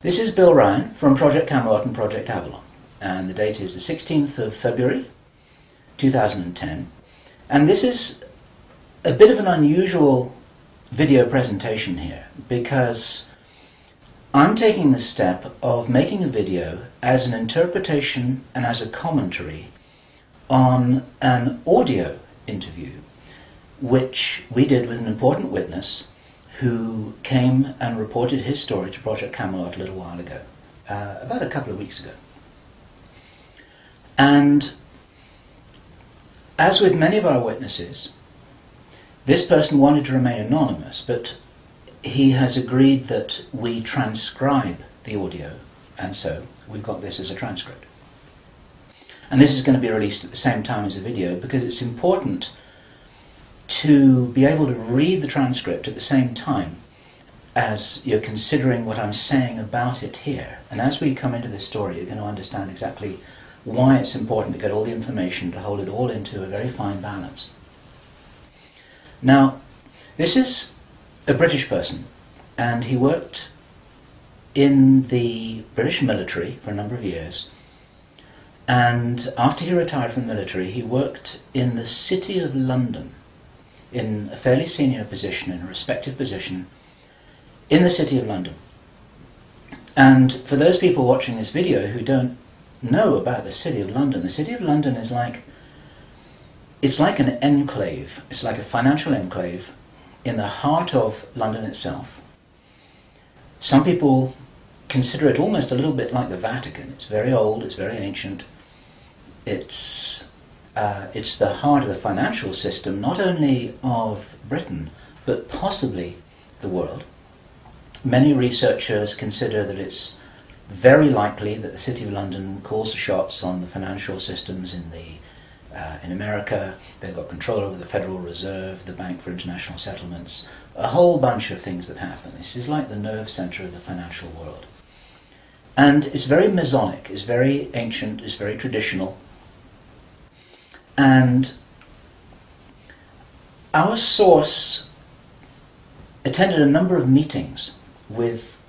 This is Bill Ryan from Project Camelot and Project Avalon, and the date is the 16th of February 2010, and this is a bit of an unusual video presentation here because I'm taking the step of making a video as an interpretation and as a commentary on an audio interview which we did with an important witness who came and reported his story to Project Camelot a little while ago, about a couple of weeks ago. And as with many of our witnesses, this person wanted to remain anonymous, but he has agreed that we transcribe the audio, and so we've got this as a transcript. And this is going to be released at the same time as the video because it's important to be able to read the transcript at the same time as you're considering what I'm saying about it here. And as we come into this story, you're going to understand exactly why it's important to get all the information, to hold it all into a very fine balance. Now, this is a British person, and he worked in the British military for a number of years. And after he retired from the military, he worked in the City of London, in a fairly senior position, in a respected position, in the City of London. And for those people watching this video who don't know about the City of London, the City of London is it's like an enclave, it's like a financial enclave in the heart of London itself. Some people consider it almost a little bit like the Vatican. It's very old, it's very ancient. It's the heart of the financial system, not only of Britain, but possibly the world. Many researchers consider that it's very likely that the City of London calls the shots on the financial systems in America. They've got control over the Federal Reserve, the Bank for International Settlements, a whole bunch of things that happen. This is like the nerve center of the financial world. And it's very Masonic, it's very ancient, it's very traditional. And our source attended a number of meetings with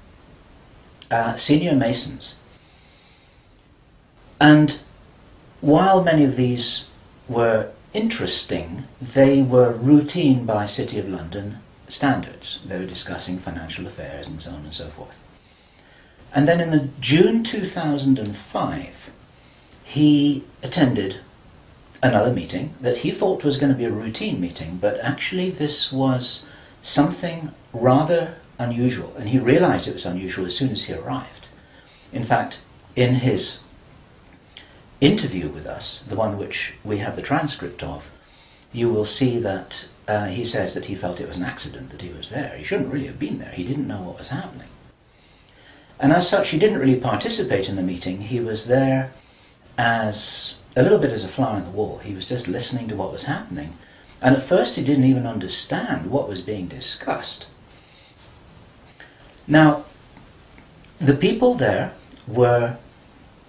senior Masons. And while many of these were interesting, they were routine by City of London standards. They were discussing financial affairs and so on and so forth. And then in June 2005, he attended another meeting that he thought was going to be a routine meeting, but actually this was something rather unusual, and he realized it was unusual as soon as he arrived. In fact, in his interview with us, the one which we have the transcript of, you will see that he says that he felt it was an accident that he was there. He shouldn't really have been there. He didn't know what was happening. And as such, he didn't really participate in the meeting. He was there as a little bit as a fly on the wall. He was just listening to what was happening. And at first he didn't even understand what was being discussed. Now, the people there were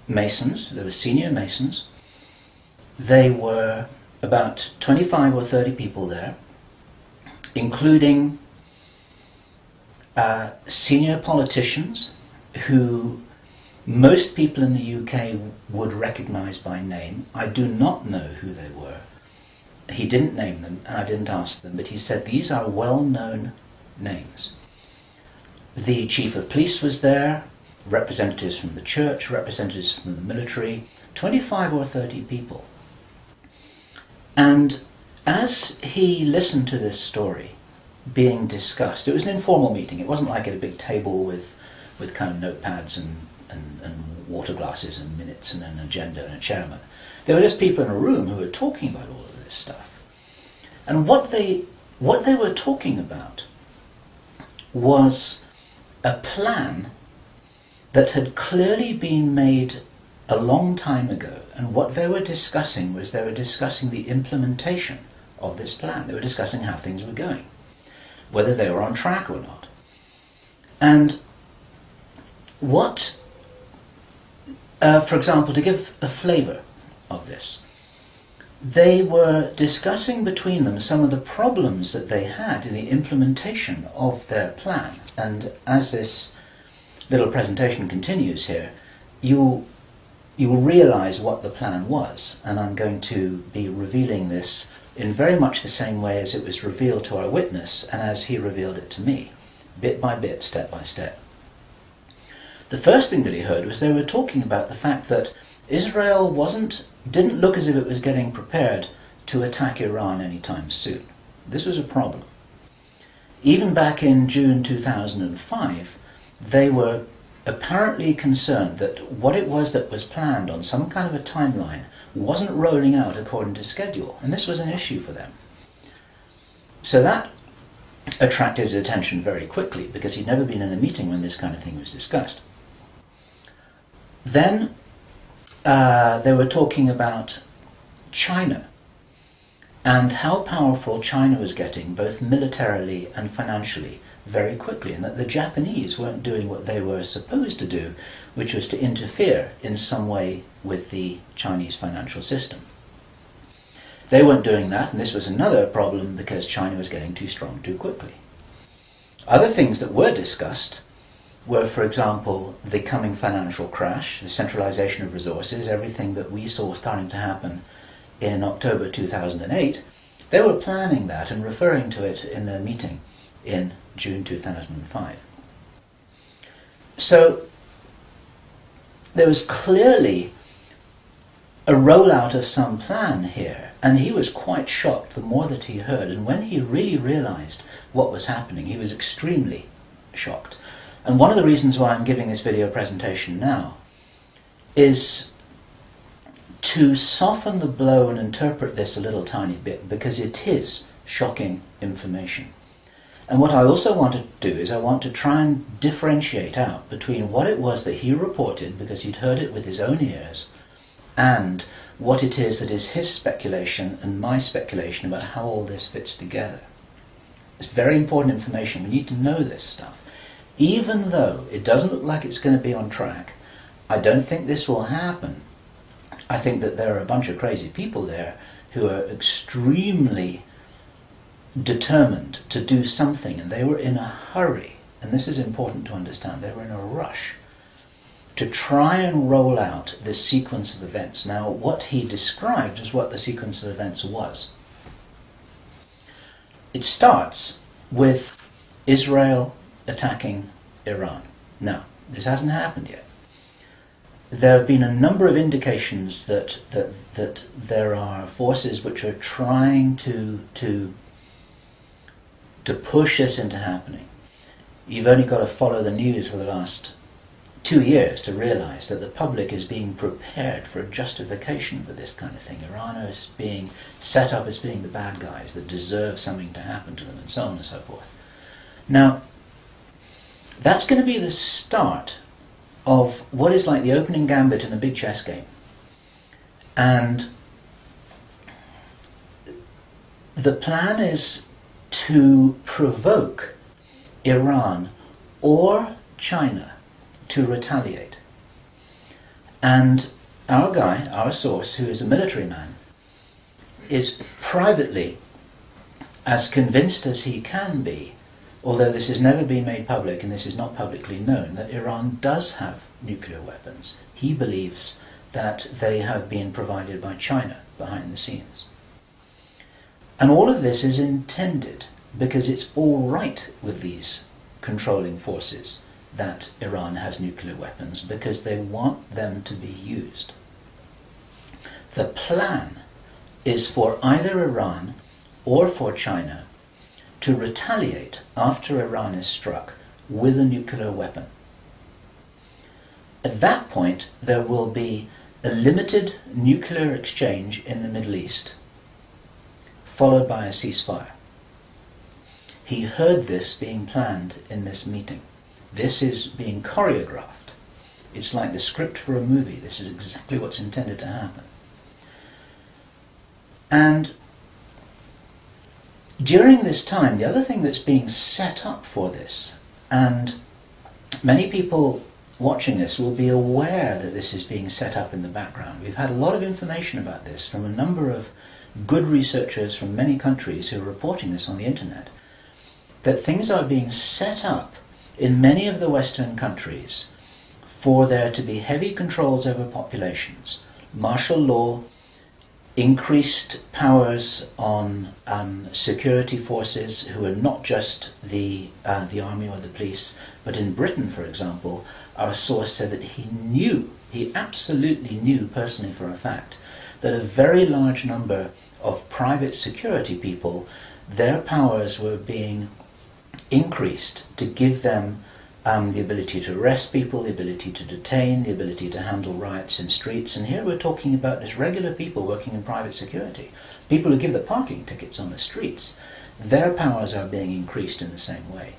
Masons. There were senior Masons. They were about 25 or 30 people there, including senior politicians who most people in the UK would recognize by name. I do not know who they were. He didn't name them, and I didn't ask them, but he said these are well-known names. The chief of police was there, representatives from the church, representatives from the military, 25 or 30 people. And as he listened to this story being discussed, it was an informal meeting. It wasn't like at a big table with kind of notepads and water glasses and minutes and an agenda and a chairman. There were just people in a room who were talking about all of this stuff. And what they were talking about was a plan that had clearly been made a long time ago. And what they were discussing was they were discussing the implementation of this plan. They were discussing how things were going, whether they were on track or not. And what, for example, to give a flavor of this, they were discussing between them some of the problems that they had in the implementation of their plan. And as this little presentation continues here, you'll realize what the plan was, and I'm going to be revealing this in very much the same way as it was revealed to our witness and as he revealed it to me, bit by bit, step by step. The first thing that he heard was they were talking about the fact that Israel didn't look as if it was getting prepared to attack Iran anytime soon. This was a problem. Even back in June 2005, they were apparently concerned that what it was that was planned on some kind of a timeline wasn't rolling out according to schedule, and this was an issue for them. So that attracted his attention very quickly, because he'd never been in a meeting when this kind of thing was discussed. Then they were talking about China and how powerful China was getting, both militarily and financially, very quickly, and that the Japanese weren't doing what they were supposed to do, which was to interfere in some way with the Chinese financial system. They weren't doing that, and this was another problem because China was getting too strong too quickly. Other things that were discussed were, for example, the coming financial crash, the centralization of resources, everything that we saw starting to happen in October 2008. They were planning that and referring to it in their meeting in June 2005. So there was clearly a rollout of some plan here, and he was quite shocked the more that he heard, and when he really realized what was happening, he was extremely shocked. And one of the reasons why I'm giving this video presentation now is to soften the blow and interpret this a little tiny bit, because it is shocking information. And what I also want to do is I want to try and differentiate out between what it was that he reported, because he'd heard it with his own ears, and what it is that is his speculation and my speculation about how all this fits together. It's very important information. We need to know this stuff. Even though it doesn't look like it's going to be on track, I don't think this will happen. I think that there are a bunch of crazy people there who are extremely determined to do something, and they were in a hurry, and this is important to understand, they were in a rush to try and roll out this sequence of events. Now, what he described is what the sequence of events was. It starts with Israel attacking Iran. Now, this hasn't happened yet. There have been a number of indications that there are forces which are trying to push this into happening. You've only got to follow the news for the last 2 years to realize that the public is being prepared for a justification for this kind of thing. Iran is being set up as being the bad guys that deserve something to happen to them, and so on and so forth. Now, that's going to be the start of what is like the opening gambit in a big chess game. And the plan is to provoke Iran or China to retaliate. And our guy, our source, who is a military man, is privately as convinced as he can be, although this has never been made public and this is not publicly known, that Iran does have nuclear weapons. He believes that they have been provided by China behind the scenes. And all of this is intended because it's all right with these controlling forces that Iran has nuclear weapons, because they want them to be used. The plan is for either Iran or for China to retaliate after Iran is struck with a nuclear weapon. At that point, there will be a limited nuclear exchange in the Middle East, followed by a ceasefire. He heard this being planned in this meeting. This is being choreographed. It's like the script for a movie. This is exactly what's intended to happen. And during this time, the other thing that's being set up for this, and many people watching this will be aware that this is being set up in the background. We've had a lot of information about this from a number of good researchers from many countries who are reporting this on the internet, that things are being set up in many of the Western countries for there to be heavy controls over populations, martial law, increased powers on security forces who are not just the army or the police, but in Britain, for example, our source said that he absolutely knew personally for a fact, that a very large number of private security people, their powers were being increased to give them the ability to arrest people, the ability to detain, the ability to handle riots in streets. And here we're talking about just regular people working in private security, people who give the parking tickets on the streets. Their powers are being increased in the same way.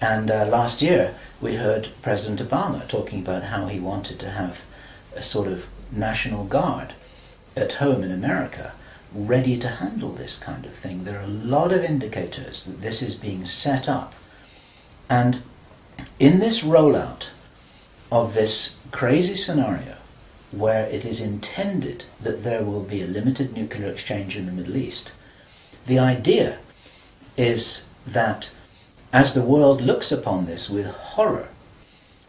And last year we heard President Obama talking about how he wanted to have a sort of national guard at home in America ready to handle this kind of thing. There are a lot of indicators that this is being set up. And in this rollout of this crazy scenario where it is intended that there will be a limited nuclear exchange in the Middle East, the idea is that as the world looks upon this with horror,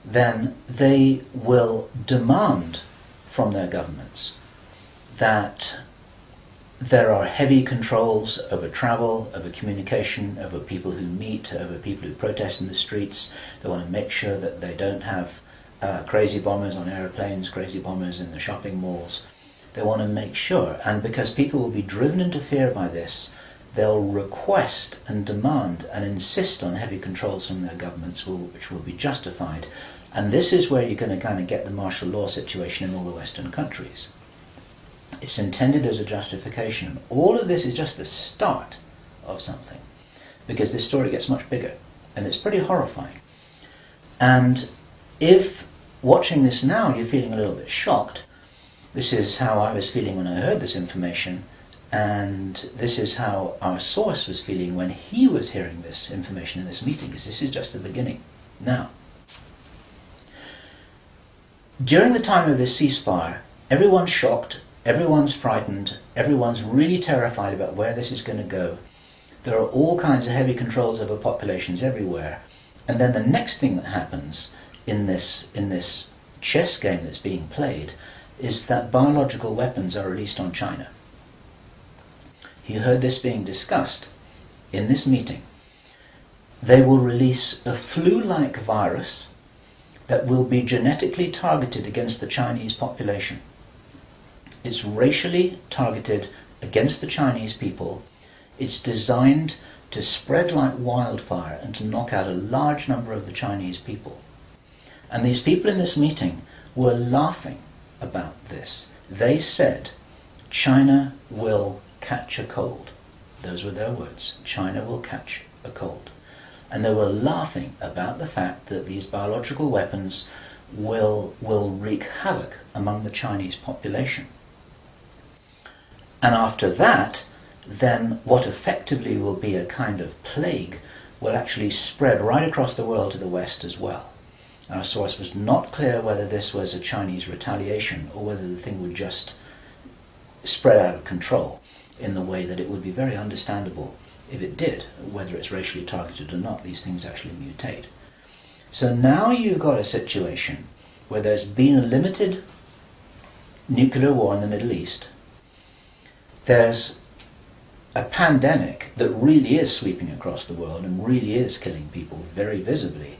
then they will demand from their governments that there are heavy controls over travel, over communication, over people who meet, over people who protest in the streets. They want to make sure that they don't have crazy bombers on aeroplanes, crazy bombers in the shopping malls. They want to make sure, and because people will be driven into fear by this, they'll request and demand and insist on heavy controls from their governments, which will be justified. And this is where you're going to kind of get the martial law situation in all the Western countries. It's intended as a justification. All of this is just the start of something, because this story gets much bigger, and it's pretty horrifying. And if watching this now you're feeling a little bit shocked, this is how I was feeling when I heard this information, and this is how our source was feeling when he was hearing this information in this meeting, because this is just the beginning. Now, during the time of this ceasefire, everyone's shocked, everyone's frightened, everyone's really terrified about where this is going to go. There are all kinds of heavy controls over populations everywhere. And then the next thing that happens in this chess game that's being played is that biological weapons are released on China. You heard this being discussed in this meeting. They will release a flu-like virus that will be genetically targeted against the Chinese population. It's racially targeted against the Chinese people. It's designed to spread like wildfire and to knock out a large number of the Chinese people. And these people in this meeting were laughing about this. They said, China will catch a cold. Those were their words. China will catch a cold. And they were laughing about the fact that these biological weapons will wreak havoc among the Chinese population. And after that, then what effectively will be a kind of plague will actually spread right across the world to the West as well. And our source was not clear whether this was a Chinese retaliation or whether the thing would just spread out of control in the way that it would be very understandable if it did, whether it's racially targeted or not. These things actually mutate. So now you've got a situation where there's been a limited nuclear war in the Middle East. There's a pandemic that really is sweeping across the world and really is killing people very visibly.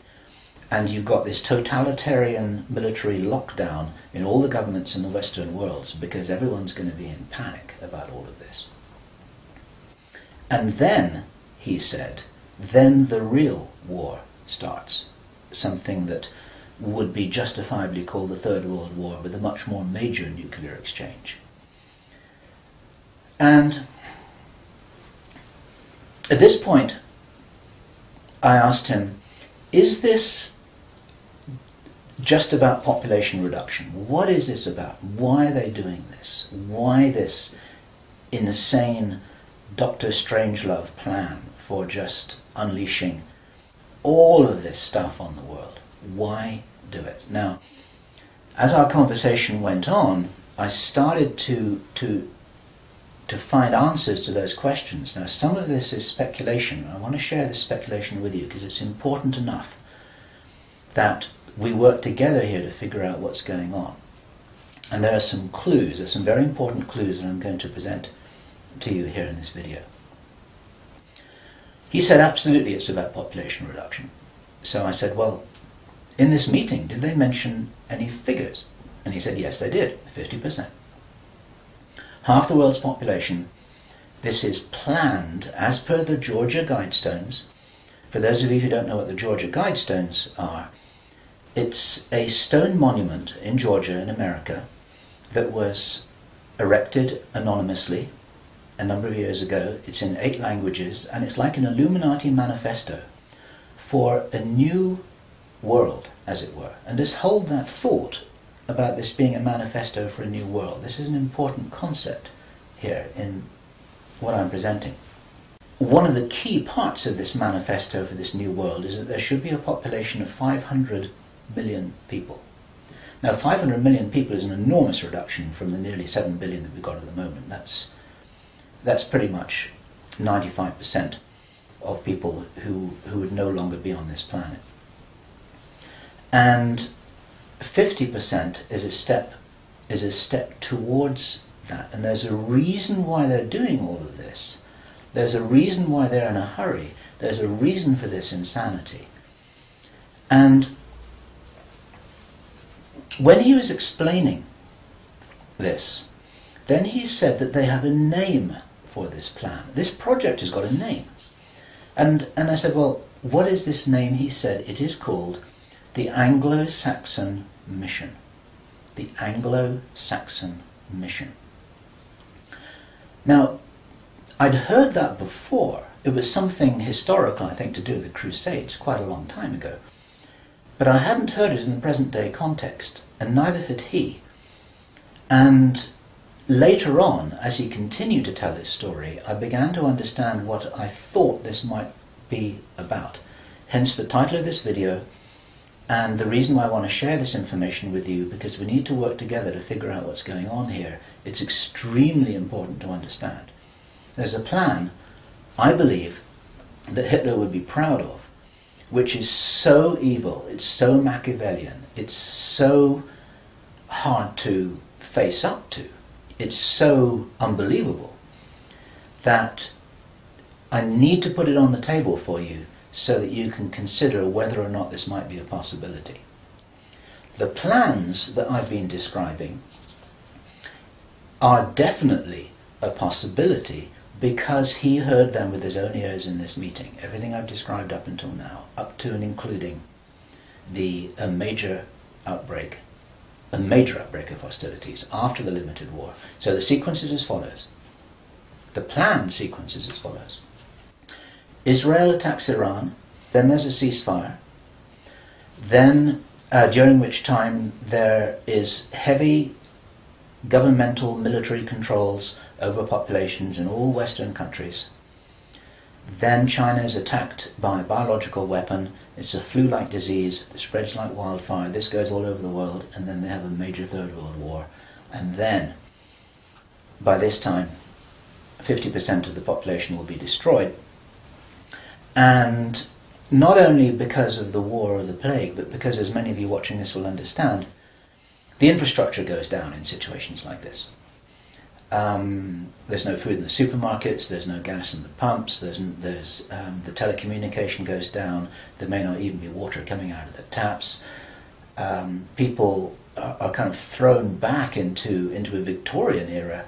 And you've got this totalitarian military lockdown in all the governments in the Western world because everyone's going to be in panic about all of this. And then, he said, then the real war starts. Something that would be justifiably called the Third World War, with a much more major nuclear exchange. And at this point, I asked him, is this just about population reduction? What is this about? Why are they doing this? Why this insane Dr. Strangelove plan for just unleashing all of this stuff on the world? Why do it? Now, as our conversation went on, I started to find answers to those questions. Now, some of this is speculation. I want to share this speculation with you because it's important enough that we work together here to figure out what's going on. And there are some clues, there's some very important clues that I'm going to present to you here in this video. He said absolutely it's about population reduction. So I said, well, in this meeting, did they mention any figures? And he said, yes, they did, 50%. Half the world's population. This is planned as per the Georgia Guidestones. For those of you who don't know what the Georgia Guidestones are, it's a stone monument in Georgia in America that was erected anonymously a number of years ago. It's in 8 languages, and it's like an Illuminati manifesto for a new world, as it were. And just hold that thought about this being a manifesto for a new world. This is an important concept here in what I'm presenting. One of the key parts of this manifesto for this new world is that there should be a population of 500 million people. Now, 500 million people is an enormous reduction from the nearly 7 billion that we've got at the moment. That's pretty much 95% of people who would no longer be on this planet. And 50% is a step towards that. And there's a reason why they're doing all of this. There's a reason why they're in a hurry. There's a reason for this insanity. And when he was explaining this, then he said that they have a name for this plan. This project has got a name. And I said, well, what is this name? He said it is called the Anglo-Saxon Mission. The Anglo-Saxon Mission. Now, I'd heard that before. It was something historical, I think, to do with the Crusades quite a long time ago. But I hadn't heard it in the present day context, and neither had he. And later on, as he continued to tell his story, I began to understand what I thought this might be about. Hence the title of this video, and the reason why I want to share this information with you, because we need to work together to figure out what's going on here. It's extremely important to understand. There's a plan, I believe, that Hitler would be proud of, which is so evil, it's so Machiavellian, it's so hard to face up to, it's so unbelievable, that I need to put it on the table for you so that you can consider whether or not this might be a possibility. The plans that I've been describing are definitely a possibility because he heard them with his own ears in this meeting. Everything I've described up until now, up to and including a major outbreak of hostilities after the limited war. So the sequence is as follows. The planned sequence is as follows. Israel attacks Iran, then there's a ceasefire, then during which time there is heavy governmental military controls over populations in all Western countries. Then China is attacked by a biological weapon. It's a flu-like disease that spreads like wildfire. This goes all over the world, and then they have a major Third World War. And then, by this time, 50% of the population will be destroyed. And not only because of the war or the plague, but because, as many of you watching this will understand, the infrastructure goes down in situations like this. There's no food in the supermarkets, there's no gas in the pumps, the telecommunication goes down, there may not even be water coming out of the taps. People are kind of thrown back into a Victorian era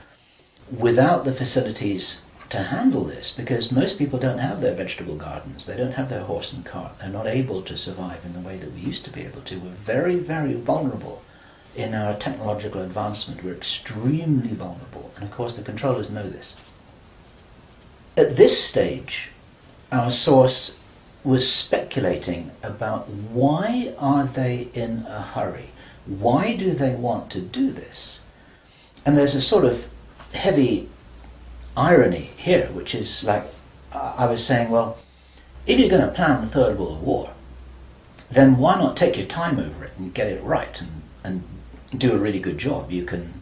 without the facilities to handle this, because most people don't have their vegetable gardens, they don't have their horse and cart, they're not able to survive in the way that we used to be able to. We're very, very vulnerable in our technological advancement. We're extremely vulnerable, and of course the controllers know this. At this stage, our source was speculating about why are they in a hurry? Why do they want to do this? And there's a sort of heavy irony here, which is like, I was saying, well, if you're going to plan the Third World War, then why not take your time over it and get it right and do a really good job? You can,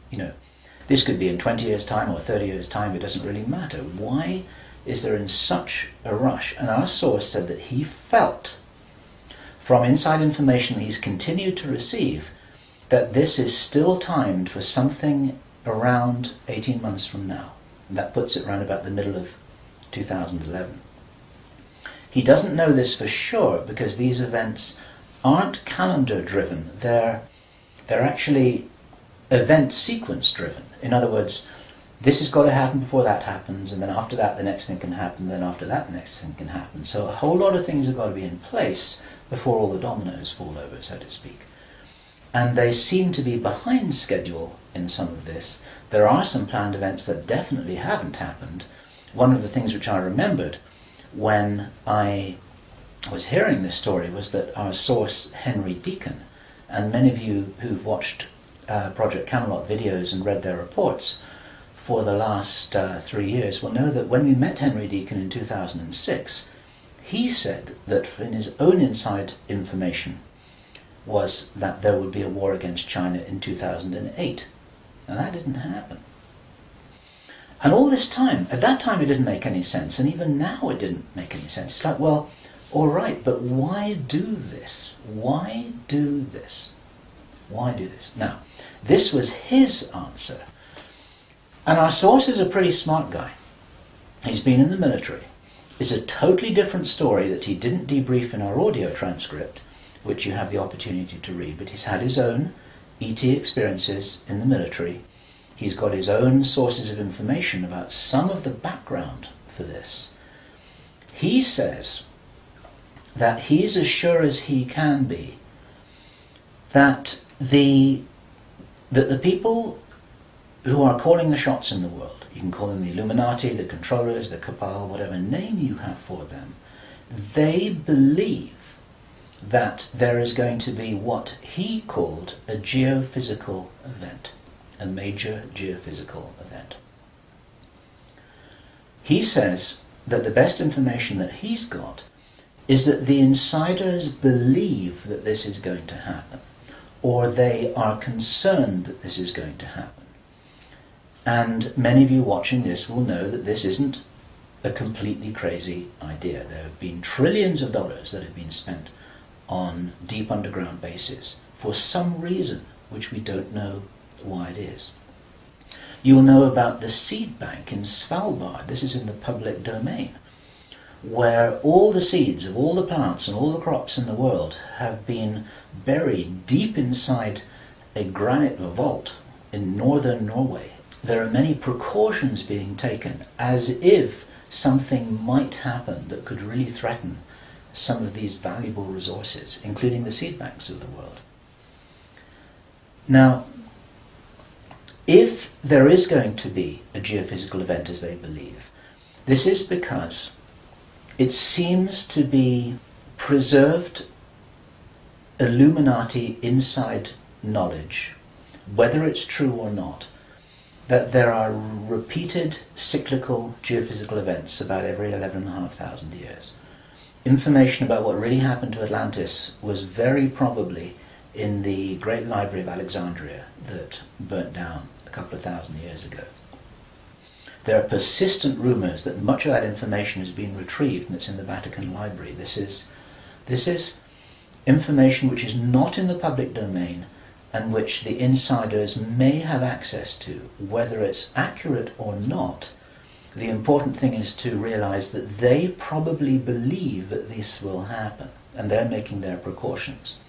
this could be in 20 years' time or 30 years' time, it doesn't really matter. Why is there in such a rush? And our source said that he felt from inside information he's continued to receive, that this is still timed for something around 18 months from now. And that puts it around about the middle of 2011. He doesn't know this for sure because these events aren't calendar driven, they're actually event sequence driven. In other words, this has got to happen before that happens, and then after that the next thing can happen, then after that the next thing can happen. So a whole lot of things have got to be in place before all the dominoes fall over, so to speak. And they seem to be behind schedule in some of this. There are some planned events that definitely haven't happened. One of the things which I remembered when I was hearing this story was that our source, Henry Deacon, and many of you who've watched Project Camelot videos and read their reports for the last 3 years will know that when we met Henry Deacon in 2006, he said that in his own inside information was that there would be a war against China in 2008. Now that didn't happen. And all this time, at that time it didn't make any sense, and even now it didn't make any sense. It's like, well, all right, but why do this? Why do this? Why do this? Now, this was his answer. And our source is a pretty smart guy. He's been in the military. It's a totally different story that he didn't debrief in our audio transcript, which you have the opportunity to read, but he's had his own ET experiences in the military. He's got his own sources of information about some of the background for this. He says that he's as sure as he can be that the people who are calling the shots in the world, you can call them the Illuminati, the controllers, the cabal, whatever name you have for them, they believe that there is going to be what he called a geophysical event, a major geophysical event. He says that the best information that he's got is that the insiders believe that this is going to happen, or they are concerned that this is going to happen. And many of you watching this will know that this isn't a completely crazy idea. There have been trillions of dollars that have been spent on deep underground bases for some reason which we don't know why it is. You'll know about the seed bank in Svalbard. This is in the public domain, where all the seeds of all the plants and all the crops in the world have been buried deep inside a granite vault in northern Norway. There are many precautions being taken as if something might happen that could really threaten some of these valuable resources, including the seed banks of the world. Now, if there is going to be a geophysical event as they believe, this is because it seems to be preserved Illuminati inside knowledge, whether it's true or not, that there are repeated cyclical geophysical events about every 11,500 years. Information about what really happened to Atlantis was very probably in the Great Library of Alexandria that burnt down a couple of thousand years ago. There are persistent rumours that much of that information has been retrieved and it's in the Vatican Library. This is information which is not in the public domain and which the insiders may have access to. Whether it's accurate or not, the important thing is to realize that they probably believe that this will happen, and they're making their precautions.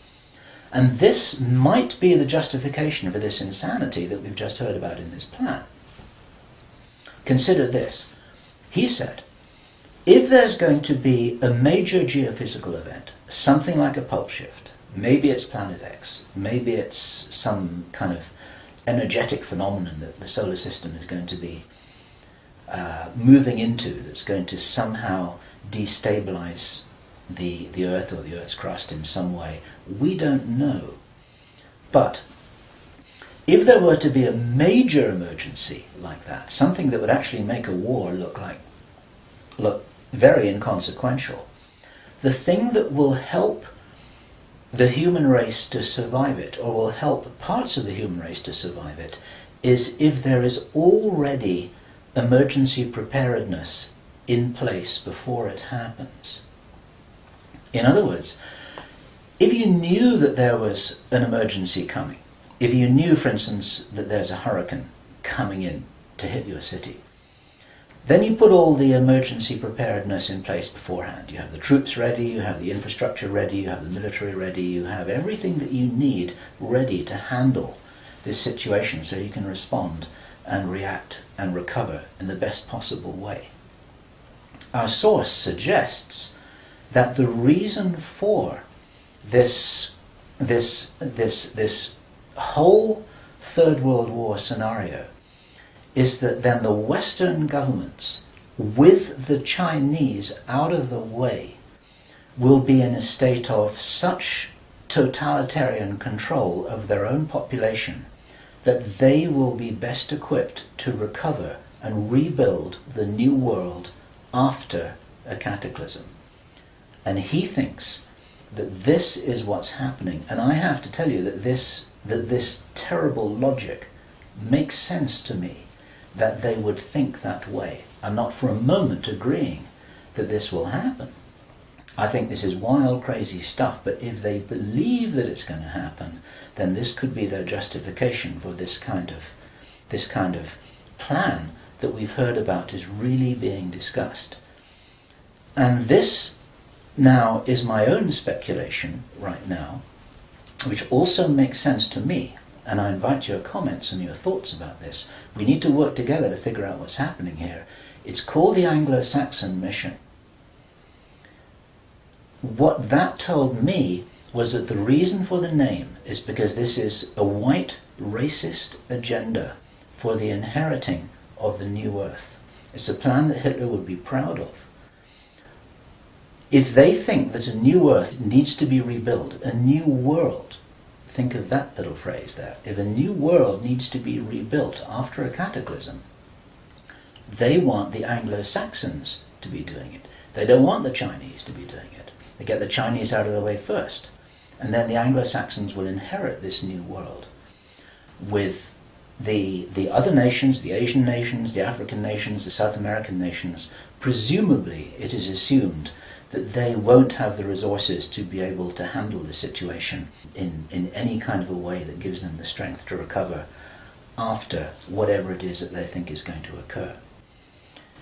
And this might be the justification for this insanity that we've just heard about in this plan. Consider this. He said, if there's going to be a major geophysical event, something like a pulp shift, maybe it's Planet X, maybe it's some kind of energetic phenomenon that the solar system is going to be moving into, that's going to somehow destabilize the Earth or the Earth's crust in some way. We don't know. But if there were to be a major emergency like that, something that would actually make a war look very inconsequential, the thing that will help the human race to survive it, or will help parts of the human race to survive it, is if there is already emergency preparedness in place before it happens. In other words, if you knew that there was an emergency coming, if you knew, for instance, that there's a hurricane coming in to hit your city, then you put all the emergency preparedness in place beforehand. You have the troops ready, you have the infrastructure ready, you have the military ready, you have everything that you need ready to handle this situation so you can respond and react and recover in the best possible way. Our source suggests that the reason for this whole Third World War scenario is that then the Western governments, with the Chinese out of the way, will be in a state of such totalitarian control of their own population that they will be best equipped to recover and rebuild the new world after a cataclysm. And he thinks that this is what's happening. And I have to tell you that this terrible logic makes sense to me, that they would think that way. I'm not for a moment agreeing that this will happen. I think this is wild, crazy stuff, but if they believe that it's going to happen, then this could be their justification for this kind of plan that we've heard about is really being discussed. And this now is my own speculation right now, which also makes sense to me. And I invite your comments and your thoughts about this. We need to work together to figure out what's happening here. It's called the Angelsächsische Mission. What that told me was that the reason for the name is because this is a white racist agenda for the inheriting of the new earth. It's a plan that Hitler would be proud of. If they think that a new earth needs to be rebuilt, a new world, think of that little phrase there. If a new world needs to be rebuilt after a cataclysm, they want the Anglo-Saxons to be doing it. They don't want the Chinese to be doing it. They get the Chinese out of the way first. And then the Anglo-Saxons will inherit this new world with the other nations, the Asian nations, the African nations, the South American nations. Presumably, it is assumed that they won't have the resources to be able to handle the situation in any kind of a way that gives them the strength to recover after whatever it is that they think is going to occur.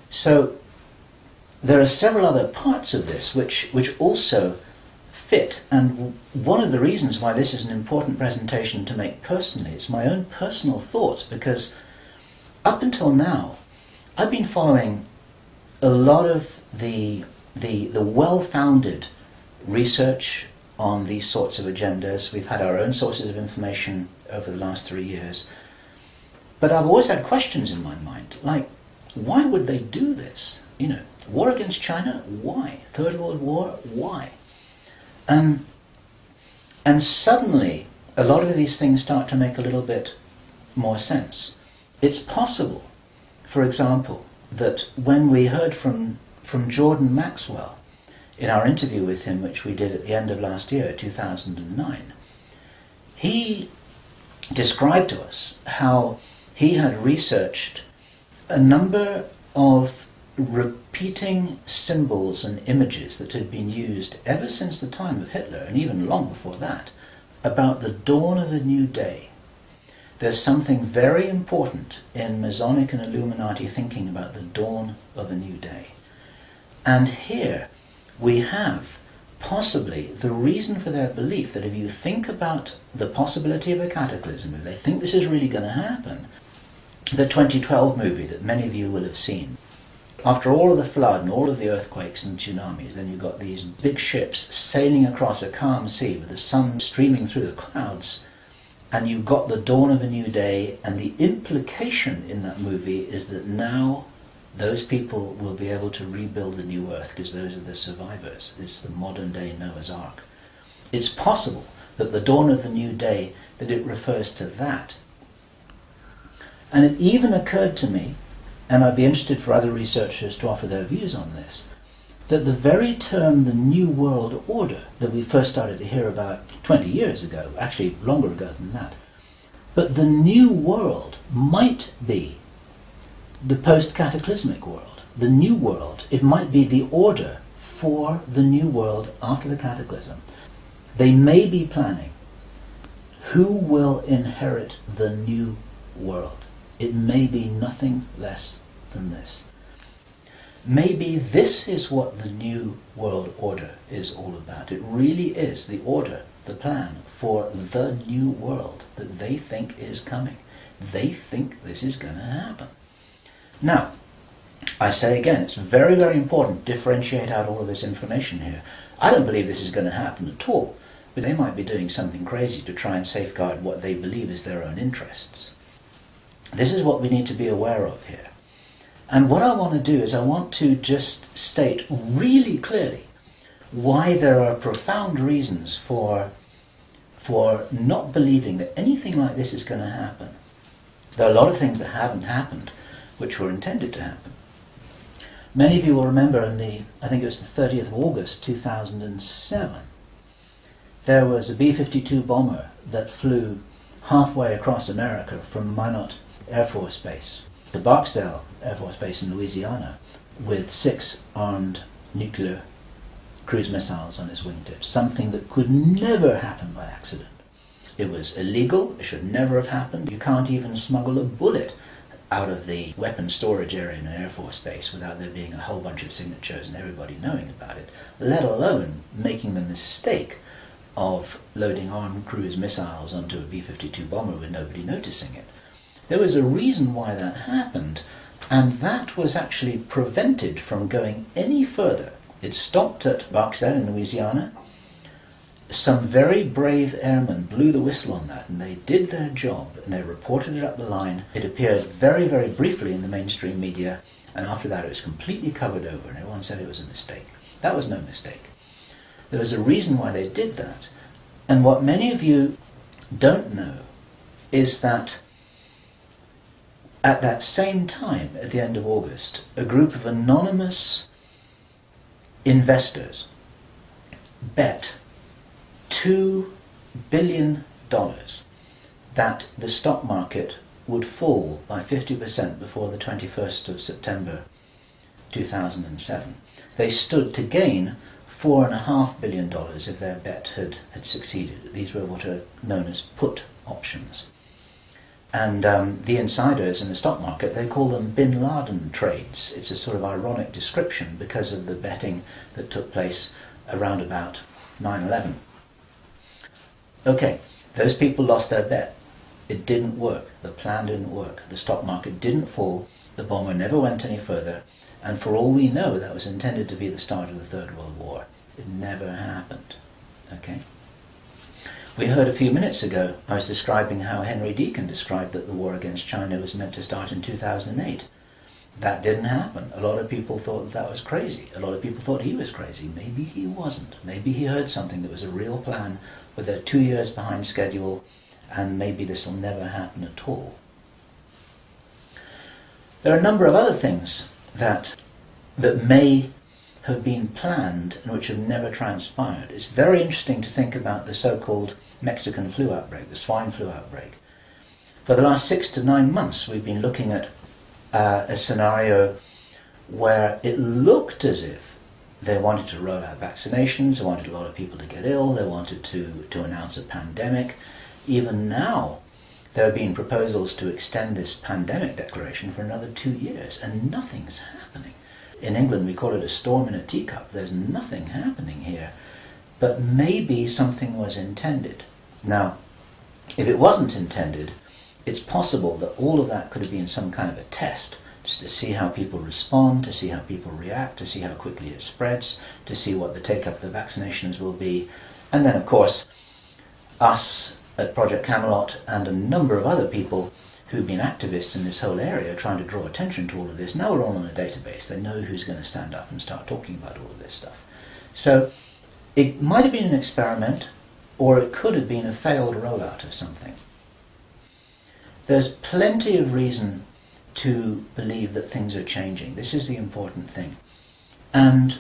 So there are several other parts of this which also fit, and one of the reasons why this is an important presentation to make personally is my own personal thoughts, because up until now I've been following a lot of the well-founded research on these sorts of agendas. We've had our own sources of information over the last 3 years. But I've always had questions in my mind, like, why would they do this? You know, war against China, why? Third World War, why? And suddenly, a lot of these things start to make a little bit more sense. It's possible, for example, that when we heard from Jordan Maxwell in our interview with him, which we did at the end of last year, 2009, he described to us how he had researched a number of repeating symbols and images that had been used ever since the time of Hitler, and even long before that, about the dawn of a new day. There's something very important in Masonic and Illuminati thinking about the dawn of a new day. And here we have possibly the reason for their belief that if you think about the possibility of a cataclysm, if they think this is really going to happen, the 2012 movie that many of you will have seen, after all of the flood and all of the earthquakes and tsunamis, then you've got these big ships sailing across a calm sea with the sun streaming through the clouds, and you've got the dawn of a new day, and the implication in that movie is that now those people will be able to rebuild the new earth because those are the survivors. It's the modern day Noah's Ark. It's possible that the dawn of the new day, that it refers to that. And it even occurred to me, and I'd be interested for other researchers to offer their views on this, that the very term the New World Order that we first started to hear about 20 years ago, actually longer ago than that, but the New World might be the post-cataclysmic world, the New World. It might be the order for the New World after the cataclysm. They may be planning who will inherit the new world. It may be nothing less than this. Maybe this is what the new world order is all about. It really is the order, the plan for the new world that they think is coming. They think this is going to happen. Now, I say again, it's very, very important to differentiate out all of this information here. I don't believe this is going to happen at all, but they might be doing something crazy to try and safeguard what they believe is their own interests. This is what we need to be aware of here. And what I want to do is I want to just state really clearly why there are profound reasons for not believing that anything like this is going to happen. There are a lot of things that haven't happened which were intended to happen. Many of you will remember I think it was the 30th of August 2007, there was a B-52 bomber that flew halfway across America from Minot Air Force Base to Barksdale Air Force Base in Louisiana with 6 armed nuclear cruise missiles on its wingtips, something that could never happen by accident. It was illegal, it should never have happened. You can't even smuggle a bullet out of the weapons storage area in an Air Force Base without there being a whole bunch of signatures and everybody knowing about it, let alone making the mistake of loading armed cruise missiles onto a B-52 bomber with nobody noticing it. There was a reason why that happened, and that was actually prevented from going any further. It stopped at Barksdale in Louisiana. Some very brave airmen blew the whistle on that, and they did their job, and they reported it up the line. It appeared very, very briefly in the mainstream media, and after that it was completely covered over, and everyone said it was a mistake. That was no mistake. There was a reason why they did that. And what many of you don't know is that at that same time, at the end of August, a group of anonymous investors bet $2 billion that the stock market would fall by 50% before the 21st of September 2007. They stood to gain $4.5 billion if their bet had succeeded. These were what are known as put options. And the insiders in the stock market, they call them Bin Laden trades. It's a sort of ironic description because of the betting that took place around about 9/11. Okay, those people lost their bet. It didn't work. The plan didn't work. The stock market didn't fall. The bomber never went any further. And for all we know, that was intended to be the start of the Third World War. It never happened. Okay? We heard a few minutes ago, I was describing how Henry Deacon described that the war against China was meant to start in 2008. That didn't happen. A lot of people thought that was crazy. A lot of people thought he was crazy. Maybe he wasn't. Maybe he heard something that was a real plan, but they're 2 years behind schedule, and maybe this will never happen at all. There are a number of other things that may have been planned and which have never transpired. It's very interesting to think about the so-called Mexican flu outbreak, the swine flu outbreak. For the last 6 to 9 months we've been looking at a scenario where it looked as if they wanted to roll out vaccinations, they wanted a lot of people to get ill, they wanted to announce a pandemic. Even now there have been proposals to extend this pandemic declaration for another 2 years, and nothing's happening. In England we call it a storm in a teacup. There's nothing happening here. But maybe something was intended. Now, if it wasn't intended, it's possible that all of that could have been some kind of a test, just to see how people respond, to see how people react, to see how quickly it spreads, to see what the take-up of the vaccinations will be. And then, of course, us at Project Camelot and a number of other people who've been activists in this whole area trying to draw attention to all of this, now we're all on a database. They know who's going to stand up and start talking about all of this stuff. So it might have been an experiment, or it could have been a failed rollout of something. There's plenty of reason to believe that things are changing. This is the important thing. And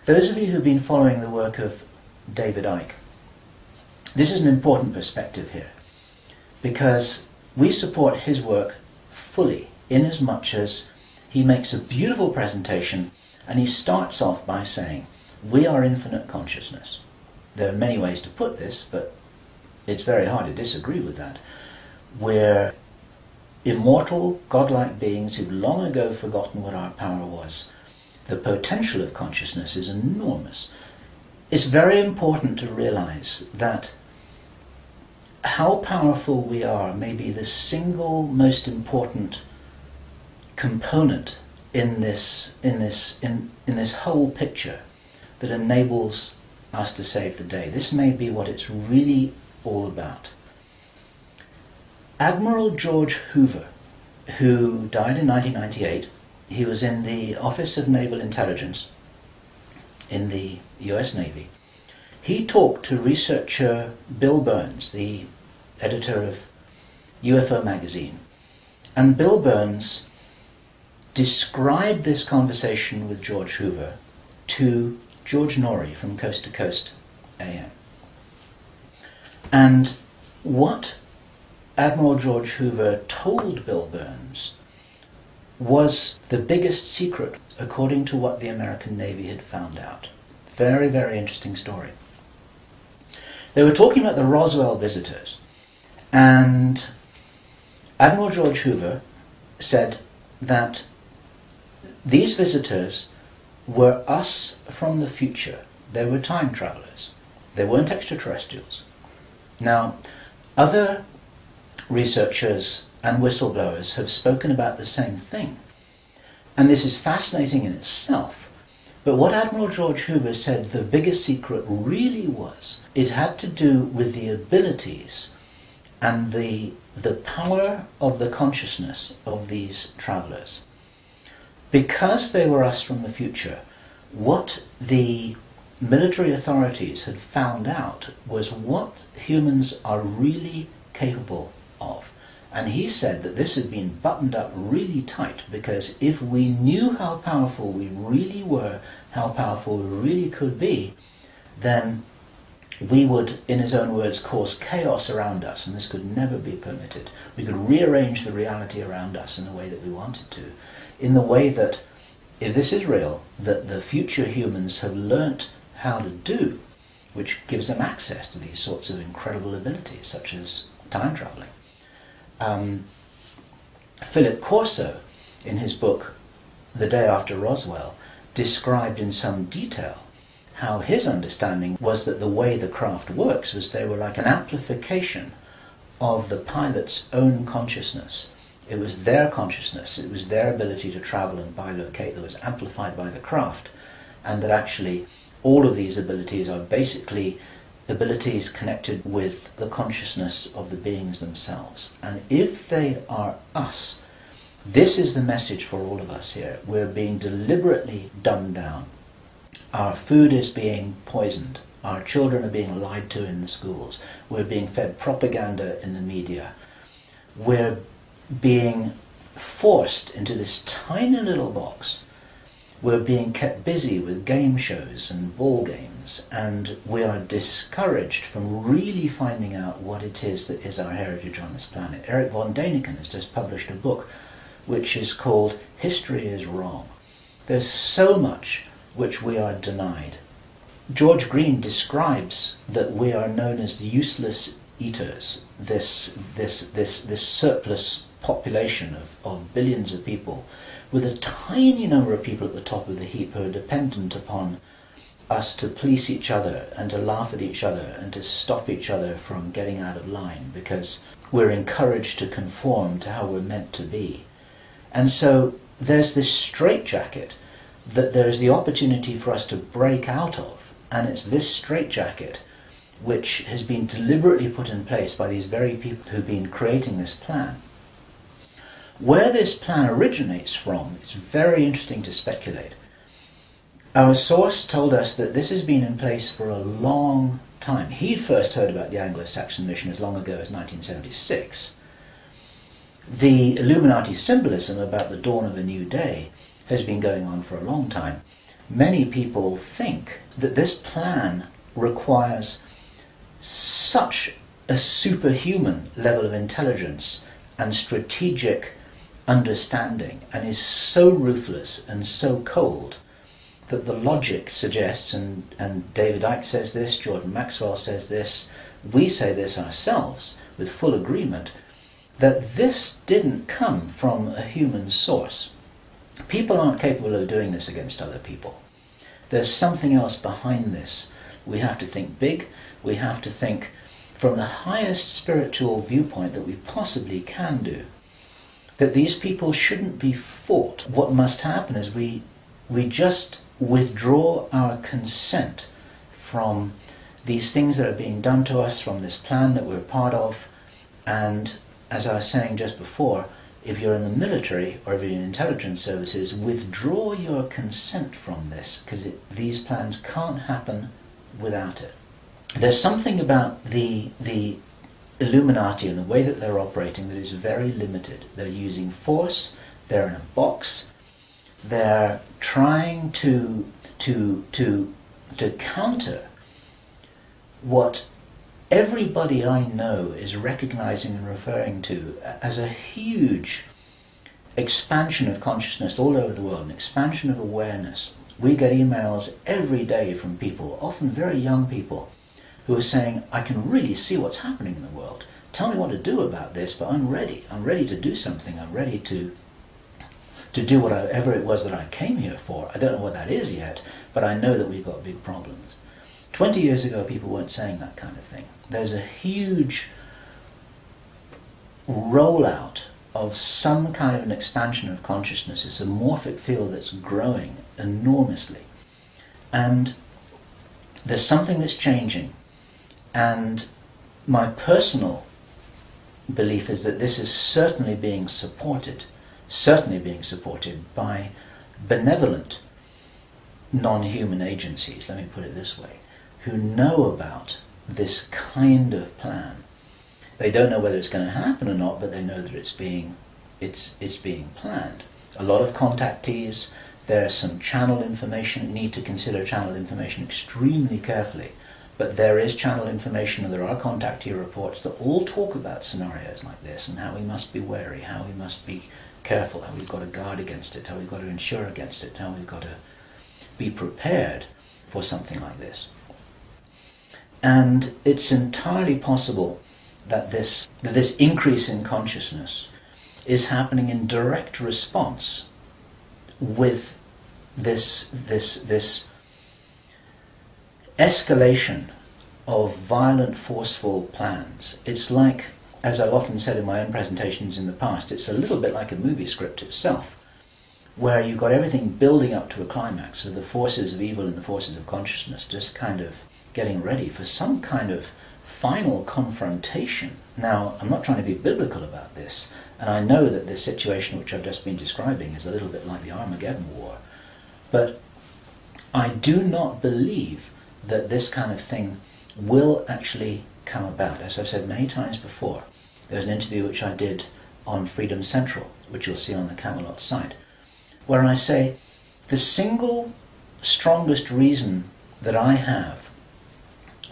those of you who've been following the work of David Icke, this is an important perspective here, because we support his work fully, in as much as he makes a beautiful presentation and he starts off by saying, we are infinite consciousness. there are many ways to put this, but it's very hard to disagree with that. We're immortal, godlike beings who've long ago forgotten what our power was. The potential of consciousness is enormous. It's very important to realize that how powerful we are may be the single most important component in this whole picture that enables us to save the day. This may be what it's really all about. Admiral George Hoover, who died in 1998, he was in the Office of Naval Intelligence in the US Navy. He talked to researcher Bill Burns, the editor of UFO magazine, and Bill Burns described this conversation with George Hoover to George Norrie from Coast to Coast AM. And what Admiral George Hoover told Bill Burns was the biggest secret according to what the American Navy had found out. Very, very interesting story. They were talking about the Roswell visitors, and Admiral George Hoover said that these visitors were us from the future. They were time travelers. They weren't extraterrestrials. Now, other researchers and whistleblowers have spoken about the same thing, and this is fascinating in itself. But what Admiral George Hoover said the biggest secret really was, it had to do with the abilities and the power of the consciousness of these travelers. Because they were us from the future, what the military authorities had found out was what humans are really capable of. And he said that this had been buttoned up really tight, because if we knew how powerful we really were, how powerful we really could be, then we would, in his own words, cause chaos around us, and this could never be permitted. We could rearrange the reality around us in the way that we wanted to, in the way that, if this is real, that the future humans have learnt how to do, which gives them access to these sorts of incredible abilities, such as time traveling. Philip Corso, in his book The Day After Roswell, described in some detail how his understanding was that the way the craft works was they were like an amplification of the pilot's own consciousness. It was their consciousness, it was their ability to travel and bilocate that was amplified by the craft, and that actually all of these abilities are basically abilities connected with the consciousness of the beings themselves. And if they are us, this is the message for all of us here. We're being deliberately dumbed down. Our food is being poisoned. Our children are being lied to in the schools. We're being fed propaganda in the media. We're being forced into this tiny little box. We're being kept busy with game shows and ball games, and we are discouraged from really finding out what it is that is our heritage on this planet. Eric von Däniken has just published a book which is called History is Wrong. There's so much which we are denied. George Green describes that we are known as the useless eaters, this surplus population of billions of people, with a tiny number of people at the top of the heap who are dependent upon us to police each other and to laugh at each other and to stop each other from getting out of line, because we're encouraged to conform to how we're meant to be. And so there's this straitjacket that there's the opportunity for us to break out of, and it's this straitjacket which has been deliberately put in place by these very people who've been creating this plan. Where this plan originates from, it's very interesting to speculate. Our source told us that this has been in place for a long time. He first heard about the Angelsächsische Mission as long ago as 1976. The Illuminati symbolism about the dawn of a new day has been going on for a long time. Many people think that this plan requires such a superhuman level of intelligence and strategic understanding, and is so ruthless and so cold, that the logic suggests, and David Icke says this, Jordan Maxwell says this, we say this ourselves with full agreement, that this didn't come from a human source. People aren't capable of doing this against other people. There's something else behind this. We have to think big. We have to think from the highest spiritual viewpoint that we possibly can do. That these people shouldn't be fought. What must happen is we just withdraw our consent from these things that are being done to us, from this plan that we're part of, and as I was saying just before, if you're in the military or if you're in intelligence services, withdraw your consent from this, because these plans can't happen without it. There's something about the Illuminati and the way that they're operating that is very limited. They're using force, they're in a box, they're trying to counter what everybody I know is recognizing and referring to as a huge expansion of consciousness all over the world, an expansion of awareness. We get emails every day from people, often very young people, who are saying, I can really see what's happening in the world. Tell me what to do about this, but I'm ready. I'm ready to do something. I'm ready to do whatever it was that I came here for. I don't know what that is yet, but I know that we've got big problems. 20 years ago, people weren't saying that kind of thing. There's a huge rollout of some kind of an expansion of consciousness. It's a morphic field that's growing enormously. And there's something that's changing. And my personal belief is that this is certainly being supported by benevolent non-human agencies, let me put it this way, who know about this kind of plan. They don't know whether it's going to happen or not, but they know that it's being planned. A lot of contactees, there's some channel information. You need to consider channel information extremely carefully. But there is channel information, and there are contactee reports that all talk about scenarios like this and how we must be wary, how we must be careful, how we've got to guard against it, how we've got to insure against it, how we've got to be prepared for something like this. And it's entirely possible that this increase in consciousness is happening in direct response with this escalation of violent, forceful plans. It's like, as I've often said in my own presentations in the past, it's a little bit like a movie script itself, where you've got everything building up to a climax, so the forces of evil and the forces of consciousness just kind of getting ready for some kind of final confrontation. Now, I'm not trying to be biblical about this, and I know that this situation which I've just been describing is a little bit like the Armageddon War, but I do not believe that this kind of thing will actually come about. As I've said many times before, there was an interview which I did on Freedom Central, which you'll see on the Camelot site, where I say the single strongest reason that I have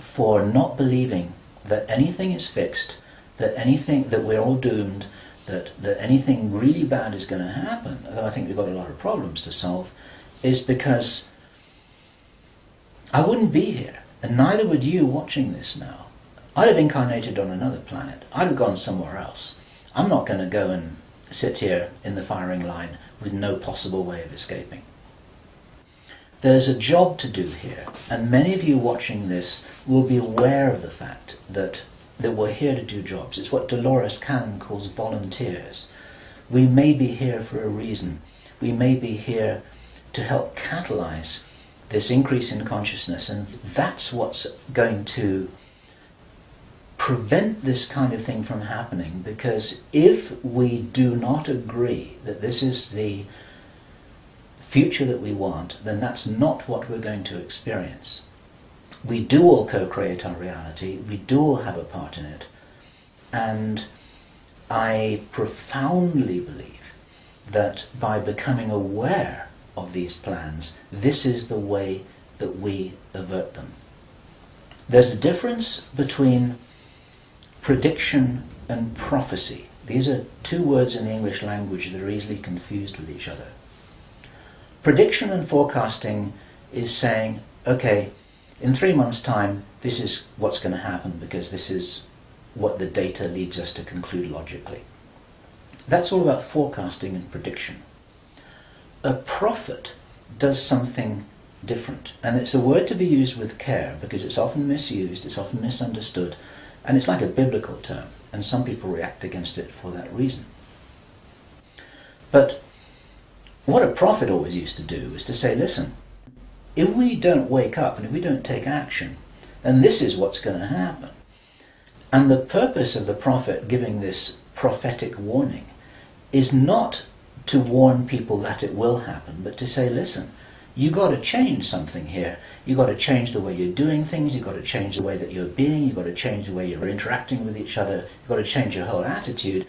for not believing that anything is fixed, that we're all doomed, that anything really bad is going to happen, although I think we've got a lot of problems to solve, is because I wouldn't be here, and neither would you watching this now. I'd have incarnated on another planet. I'd have gone somewhere else. I'm not going to go and sit here in the firing line with no possible way of escaping. There's a job to do here, and many of you watching this will be aware of the fact that we're here to do jobs. It's what Dolores Cannon calls volunteers. We may be here for a reason. We may be here to help catalyze this increase in consciousness, and that's what's going to prevent this kind of thing from happening, because if we do not agree that this is the future that we want, then that's not what we're going to experience. We do all co-create our reality, we do all have a part in it, and I profoundly believe that by becoming aware of these plans, this is the way that we avert them. There's a difference between prediction and prophecy. These are two words in the English language that are easily confused with each other. Prediction and forecasting is saying, okay, in 3 months' time, this is what's going to happen because this is what the data leads us to conclude logically. That's all about forecasting and prediction. A prophet does something different, and it's a word to be used with care because it's often misused, it's often misunderstood, and it's like a biblical term, and some people react against it for that reason. But what a prophet always used to do was to say, listen, if we don't wake up and if we don't take action, then this is what's going to happen. And the purpose of the prophet giving this prophetic warning is not to warn people that it will happen, but to say, listen, you got to change something here. You got to change the way you're doing things. You got to change the way that you're being. You got to change the way you're interacting with each other. You got to change your whole attitude.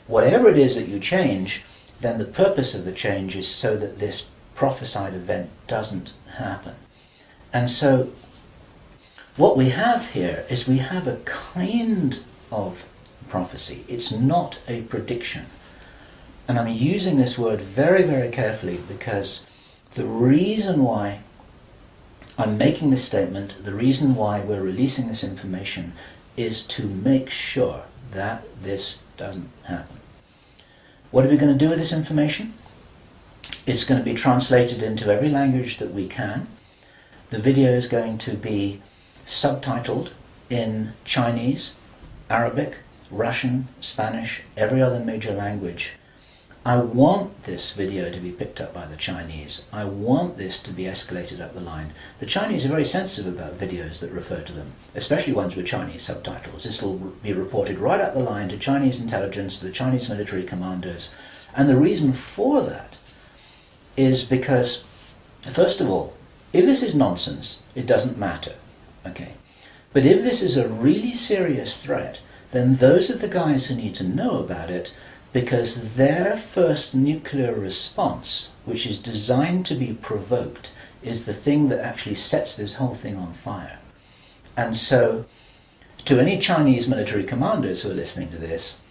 Whatever it is that you change, then the purpose of the change is so that this prophesied event doesn't happen. And so what we have here is we have a kind of prophecy. It's not a prediction. And I'm using this word very, very carefully because the reason why I'm making this statement, the reason why we're releasing this information is to make sure that this doesn't happen. What are we going to do with this information? It's going to be translated into every language that we can. The video is going to be subtitled in Chinese, Arabic, Russian, Spanish, every other major language. I want this video to be picked up by the Chinese. I want this to be escalated up the line. The Chinese are very sensitive about videos that refer to them, especially ones with Chinese subtitles. This will be reported right up the line to Chinese intelligence, to the Chinese military commanders. And the reason for that is because, first of all, if this is nonsense, it doesn't matter. Okay? But if this is a really serious threat, then those are the guys who need to know about it, because their first nuclear response, which is designed to be provoked, is the thing that actually sets this whole thing on fire. And so, to any Chinese military commanders who are listening to this,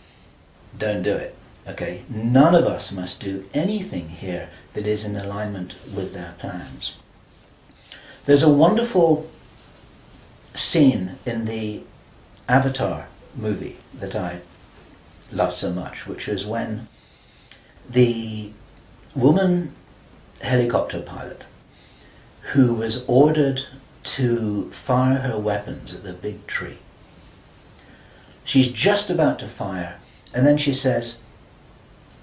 don't do it. Okay? None of us must do anything here that is in alignment with their plans. There's a wonderful scene in the Avatar movie that I loved so much, which was when the woman helicopter pilot who was ordered to fire her weapons at the big tree, she's just about to fire, and then she says,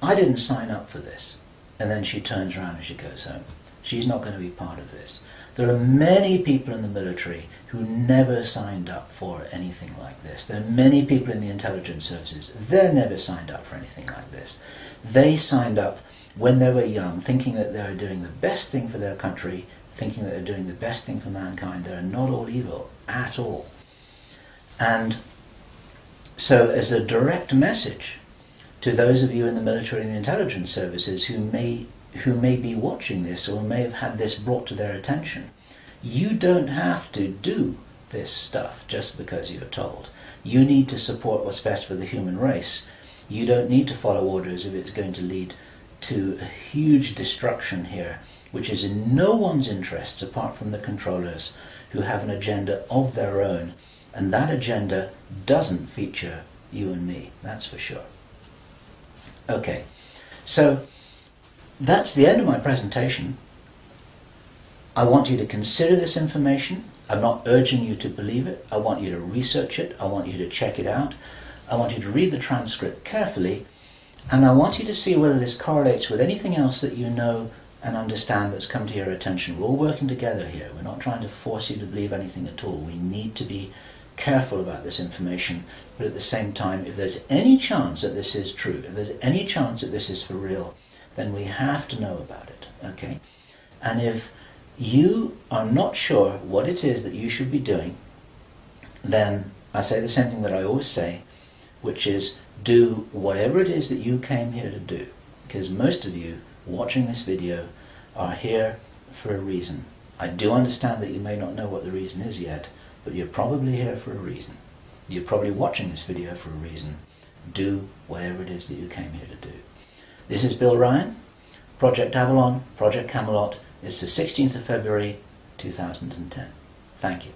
I didn't sign up for this. And then she turns around and she goes home. She's not going to be part of this. There are many people in the military who never signed up for anything like this. There are many people in the intelligence services. They never signed up for anything like this. They signed up when they were young, thinking that they were doing the best thing for their country, thinking that they're doing the best thing for mankind. They're not all evil at all. And so as a direct message to those of you in the military and the intelligence services who may be watching this or may have had this brought to their attention, you don't have to do this stuff just because you're told. You need to support what's best for the human race. You don't need to follow orders if it's going to lead to a huge destruction here, which is in no one's interests apart from the controllers who have an agenda of their own, and that agenda doesn't feature you and me, that's for sure. Okay, so that's the end of my presentation. I want you to consider this information. I'm not urging you to believe it. I want you to research it. I want you to check it out. I want you to read the transcript carefully, and I want you to see whether this correlates with anything else that you know and understand that's come to your attention. We're all working together here. We're not trying to force you to believe anything at all. We need to be careful about this information, but at the same time, if there's any chance that this is true, if there's any chance that this is for real, then we have to know about it, okay? And if you are not sure what it is that you should be doing, then I say the same thing that I always say, which is do whatever it is that you came here to do, because most of you watching this video are here for a reason. I do understand that you may not know what the reason is yet, but you're probably here for a reason. You're probably watching this video for a reason. Do whatever it is that you came here to do. This is Bill Ryan, Project Avalon, Project Camelot. It's the 16th of February 2010. Thank you.